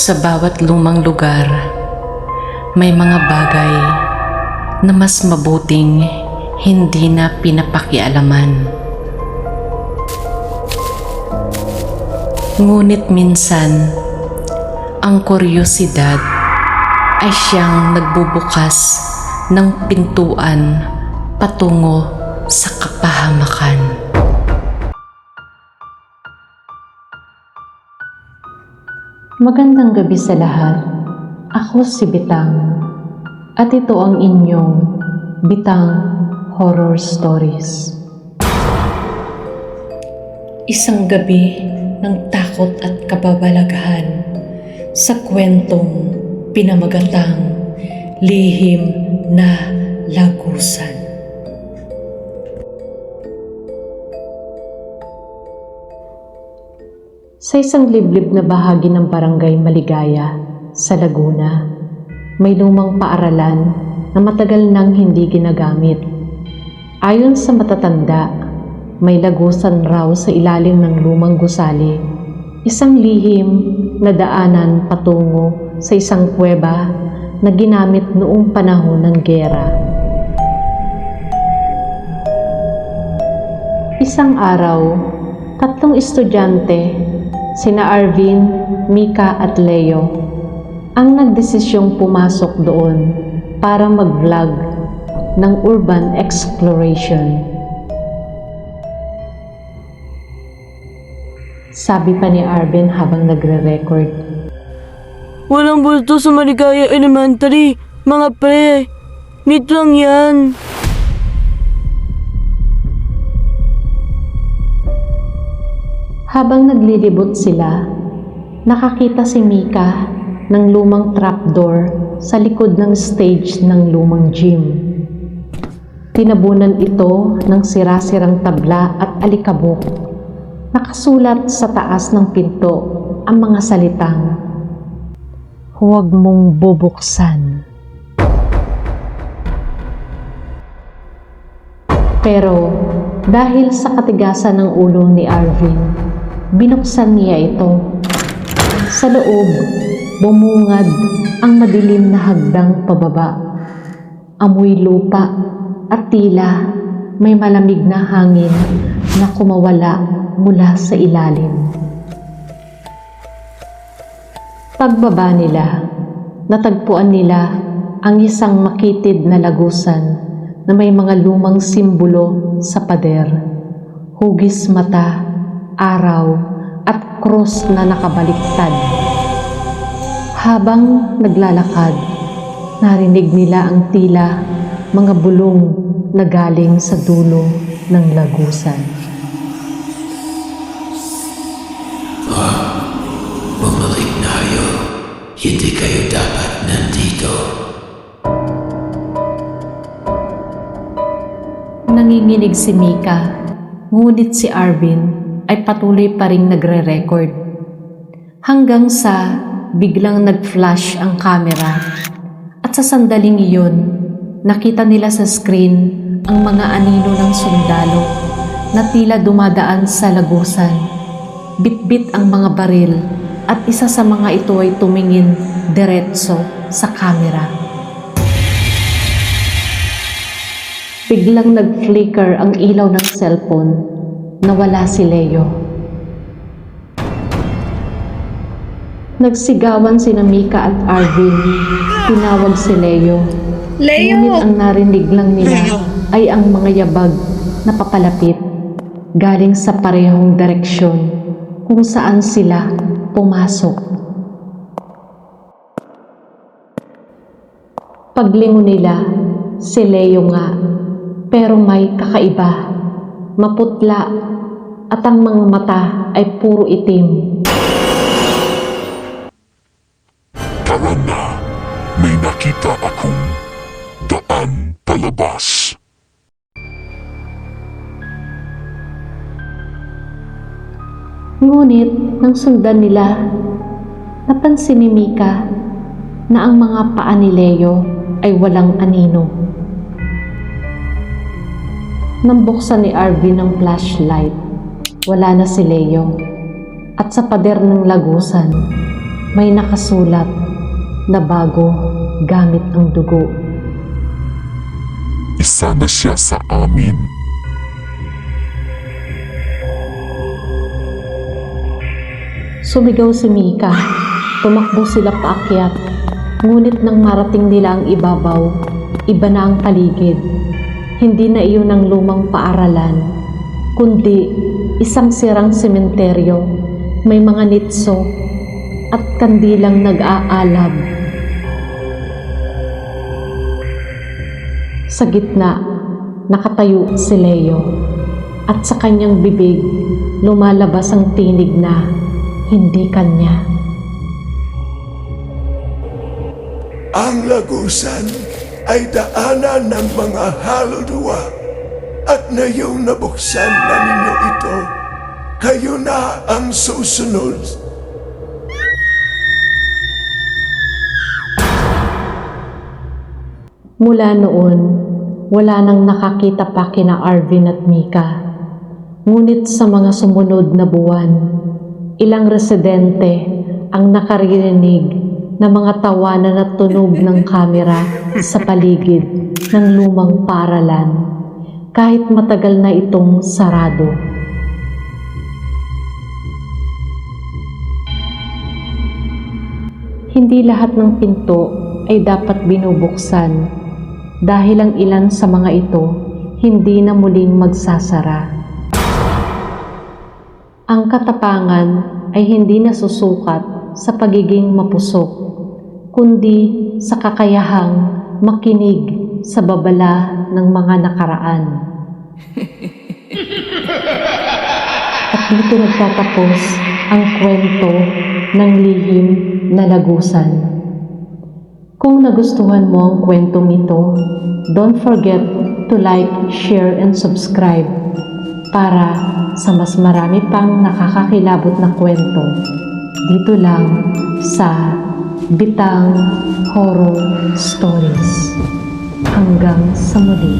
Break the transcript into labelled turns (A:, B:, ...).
A: Sa bawat lumang lugar, may mga bagay na mas mabuting hindi na pinapakialaman. Ngunit minsan, ang kuryosidad ay siyang nagbubukas ng pintuan patungo sa kapahamakan.
B: Magandang gabi sa lahat. Ako si Bitang at ito ang inyong Bitang Horror Stories. Isang gabi ng takot at kababalaghan sa kwentong pinamagatang Lihim na Lagusan. Sa isang liblib na bahagi ng Barangay Maligaya sa Laguna, may lumang paaralan na matagal nang hindi ginagamit. Ayon sa matatanda, may lagusan raw sa ilalim ng lumang gusali, isang lihim na daanan patungo sa isang kuweba na ginamit noong panahon ng giyera. Isang araw, tatlong estudyante, sina Arvin, Mika at Leo, ang nagdesisyong pumasok doon para mag-vlog ng urban exploration. Sabi pa ni Arvin habang nagre-record,
C: "Walang bulto sa Maligaya Elementary, mga pre. Neat lang yan."
B: Habang naglilibot sila, nakakita si Mika ng lumang trapdoor sa likod ng stage ng lumang gym. Tinabunan ito ng sira-sirang tabla at alikabok. Nakasulat sa taas ng pinto ang mga salitang, "Huwag mong bubuksan." Pero dahil sa katigasan ng ulo ni Arvin, binuksan niya ito. Sa loob, bumungad ang madilim na hagdang pababa. Amoy lupa at tila may malamig na hangin na kumawala mula sa ilalim. Pagbaba nila, natagpuan nila ang isang makitid na lagusan na may mga lumang simbolo sa pader, hugis mata, araw at krus na nakabaliktad. Habang naglalakad, narinig nila ang tila mga bulong na galing sa dulo ng lagusan.
D: Bumalik na kayo. Hindi kayo dapat nandito.
B: Nanginginig si Mika, ngunit si Arvin ay patuloy pa ring nagre-record. Hanggang sa biglang nag-flash ang camera at sa sandaling iyon, nakita nila sa screen ang mga anino ng sundalo na tila dumadaan sa lagusan. Bit-bit ang mga baril at isa sa mga ito ay tumingin diretso sa camera. Biglang nag-flicker ang ilaw ng cellphone. Nawala si Leo. Nagsigawan sina Mika at Arvin. Tinawag si Leo. Ngunit ang narinig lang nila ay ang mga yabag na papalapit galing sa parehong direksyon kung saan sila pumasok. Paglingon nila, si Leo nga, pero may kakaiba. Maputla at ang mga mata ay puro itim.
E: Tara na, may nakita akong daan palabas.
B: Ngunit nang sundan nila, napansin ni Mika na ang mga paa ni Leo ay walang anino. Nang buksan ni Arvin ang flashlight, wala na si Leo. At sa pader ng lagusan, may nakasulat na bago gamit ang dugo.
E: Isa na siya sa amin.
B: Sumigaw si Mika. Tumakbo sila paakyat. Ngunit nang marating nila ang ibabaw, iba na ang paligid. Hindi na iyon ang lumang paaralan, kundi isang sirang sementeryo, may mga nitso at kandilang nag-aalab. Sa gitna, nakatayo si Leo at sa kanyang bibig lumalabas ang tinig na hindi kanya.
F: Ang lagusan ay daanan ng mga halodwa at ngayong nabuksan na ninyo ito, kayo na ang susunod.
B: Mula noon, wala nang nakakita pa kina Arvin at Mika. Ngunit sa mga sumunod na buwan, ilang residente ang nakaririnig na mga tawanan at tunog ng kamera sa paligid ng lumang paaralan kahit matagal na itong sarado. Hindi lahat ng pinto ay dapat binubuksan dahil ang ilan sa mga ito hindi na muling magsasara. Ang katapangan ay hindi nasusukat sa pagiging mapusok, kundi sa kakayahang makinig sa babala ng mga nakaraan. At dito nagtatapos ang kwento ng lihim na lagusan. Kung nagustuhan mo ang kwentong ito, don't forget to like, share, and subscribe para sa mas marami pang nakakakilabot na kwento dito lang sa Bitang Horror Stories. Hanggang sa muli.